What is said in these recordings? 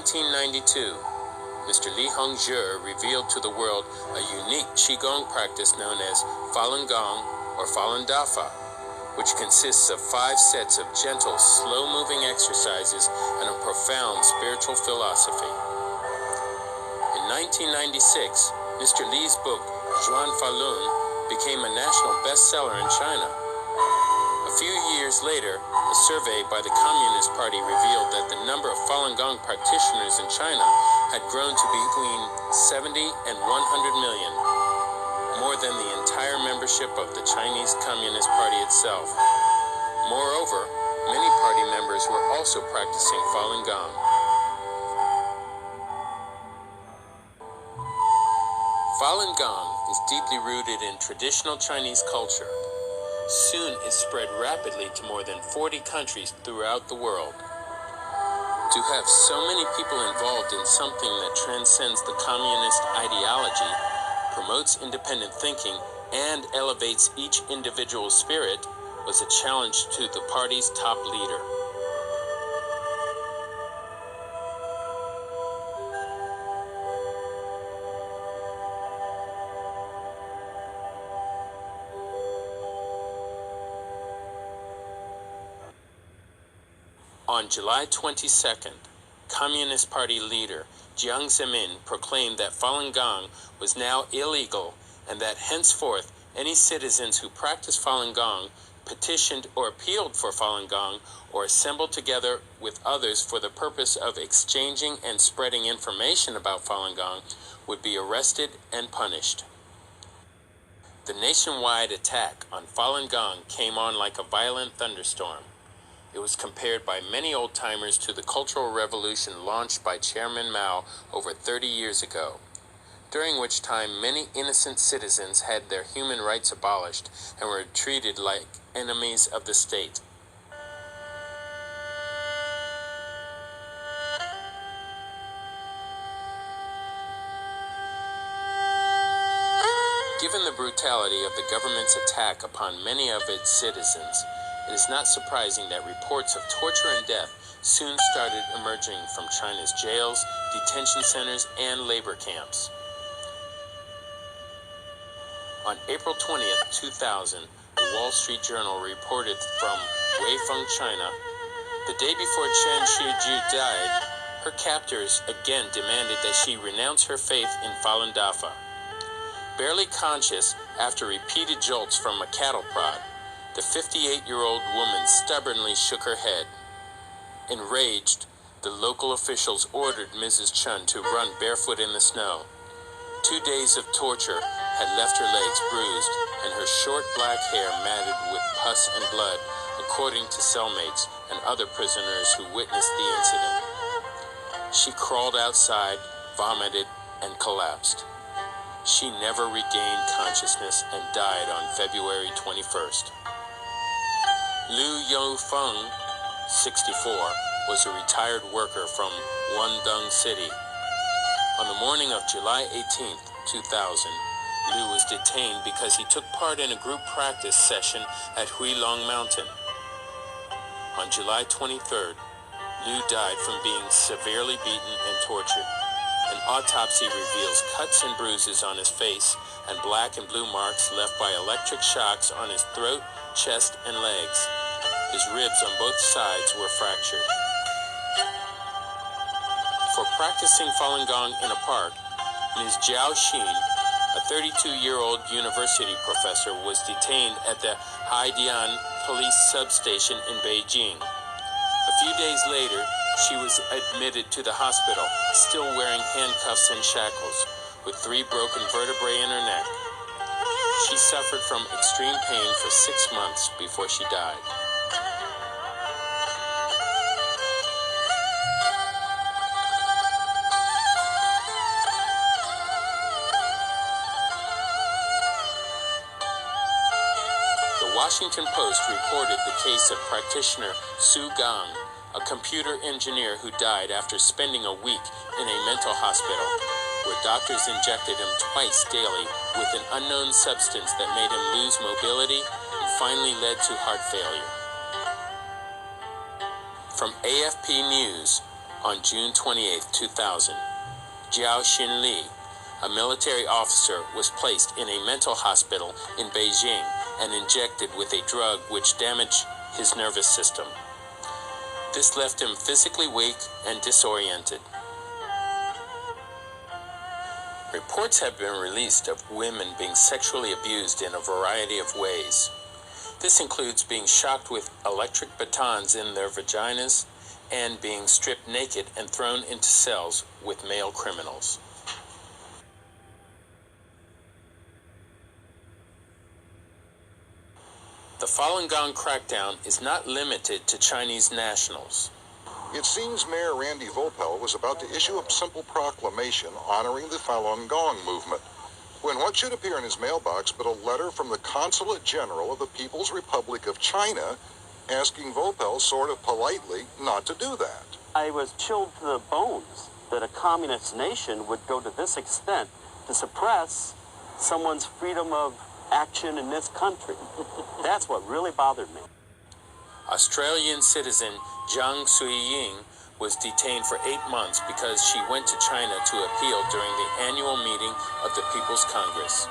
1892, Mr. Li Hongzhi revealed to the world a unique Qigong practice known as Falun Gong or Falun Dafa, which consists of 5 sets of gentle, slow-moving exercises and a profound spiritual philosophy. In 1996, Mr. Li's book, Zhuan Falun, became a national bestseller in China. A few years later, a survey by the Communist Party revealed that the number of Falun Gong practitioners in China had grown to between 70 and 100 million, more than the entire membership of the Chinese Communist Party itself. Moreover, many party members were also practicing Falun Gong. Falun Gong is deeply rooted in traditional Chinese culture. Soon it spread rapidly to more than 40 countries throughout the world. To have so many people involved in something that transcends the communist ideology, promotes independent thinking, and elevates each individual's spirit was a challenge to the party's top leader. On July 22nd, Communist Party leader Jiang Zemin proclaimed that Falun Gong was now illegal and that henceforth any citizens who practiced Falun Gong, petitioned or appealed for Falun Gong, or assembled together with others for the purpose of exchanging and spreading information about Falun Gong would be arrested and punished. The nationwide attack on Falun Gong came on like a violent thunderstorm. It was compared by many old-timers to the Cultural Revolution launched by Chairman Mao over 30 years ago, during which time many innocent citizens had their human rights abolished and were treated like enemies of the state. Given the brutality of the government's attack upon many of its citizens, it is not surprising that reports of torture and death soon started emerging from China's jails, detention centers, and labor camps. On April 20th, 2000, the Wall Street Journal reported from Weifeng, China, the day before Chen Shiju died, her captors again demanded that she renounce her faith in Falun Dafa. Barely conscious after repeated jolts from a cattle prod, the 58-year-old woman stubbornly shook her head. Enraged, the local officials ordered Mrs. Chen to run barefoot in the snow. 2 days of torture had left her legs bruised and her short black hair matted with pus and blood, according to cellmates and other prisoners who witnessed the incident. She crawled outside, vomited, and collapsed. She never regained consciousness and died on February 21st. Liu Yofeng, 64, was a retired worker from Wandong City. On the morning of July 18, 2000, Liu was detained because he took part in a group practice session at Huilong Mountain. On July 23rd, Liu died from being severely beaten and tortured. An autopsy reveals cuts and bruises on his face and black and blue marks left by electric shocks on his throat, chest, and legs. His ribs on both sides were fractured. For practicing Falun Gong in a park, Ms. Jiao Xin, a 32-year-old university professor, was detained at the Haidian police substation in Beijing. A few days later, she was admitted to the hospital, still wearing handcuffs and shackles, with 3 broken vertebrae in her neck. She suffered from extreme pain for 6 months before she died. The Washington Post reported the case of practitioner Su Gang, a computer engineer who died after spending a week in a mental hospital, where doctors injected him twice daily with an unknown substance that made him lose mobility and finally led to heart failure. From AFP News, On June 28, 2000, Jiao Xinli, a military officer, was placed in a mental hospital in Beijing and injected with a drug which damaged his nervous system. This left him physically weak and disoriented. Reports have been released of women being sexually abused in a variety of ways. This includes being shocked with electric batons in their vaginas and being stripped naked and thrown into cells with male criminals. The Falun Gong crackdown is not limited to Chinese nationals. It seems Mayor Randy Vopel was about to issue a simple proclamation honoring the Falun Gong movement, when what should appear in his mailbox but a letter from the Consulate General of the People's Republic of China asking Vopel sort of politely not to do that. I was chilled to the bones that a communist nation would go to this extent to suppress someone's freedom of action in this country. That's what really bothered me. Australian citizen Jiang Sui-ying was detained for 8 months because she went to China to appeal during the annual meeting of the People's Congress.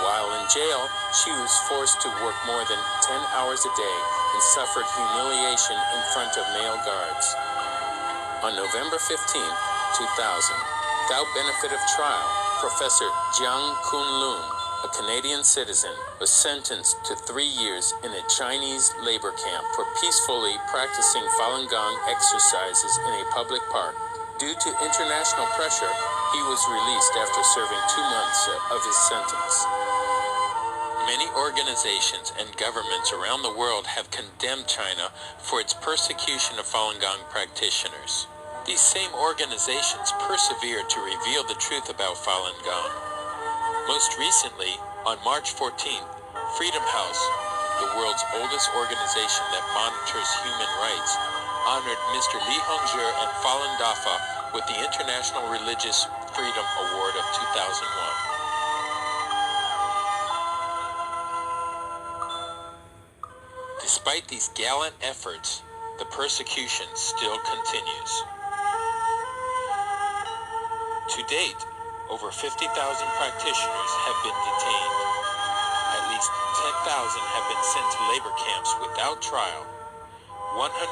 While in jail, she was forced to work more than 10 hours a day and suffered humiliation in front of male guards. On November 15, 2000, without benefit of trial, Professor Jiang Kunlun, a Canadian citizen, was sentenced to 3 years in a Chinese labor camp for peacefully practicing Falun Gong exercises in a public park. Due to international pressure, he was released after serving 2 months of his sentence. Many organizations and governments around the world have condemned China for its persecution of Falun Gong practitioners. These same organizations persevered to reveal the truth about Falun Gong. Most recently, on March 14th, Freedom House, the world's oldest organization that monitors human rights, honored Mr. Li Hongzhi and Falun Dafa with the International Religious Freedom Award of 2001. Despite these gallant efforts, the persecution still continues. To date, over 50,000 practitioners have been detained. At least 10,000 have been sent to labor camps without trial. 150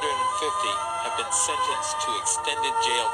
have been sentenced to extended jail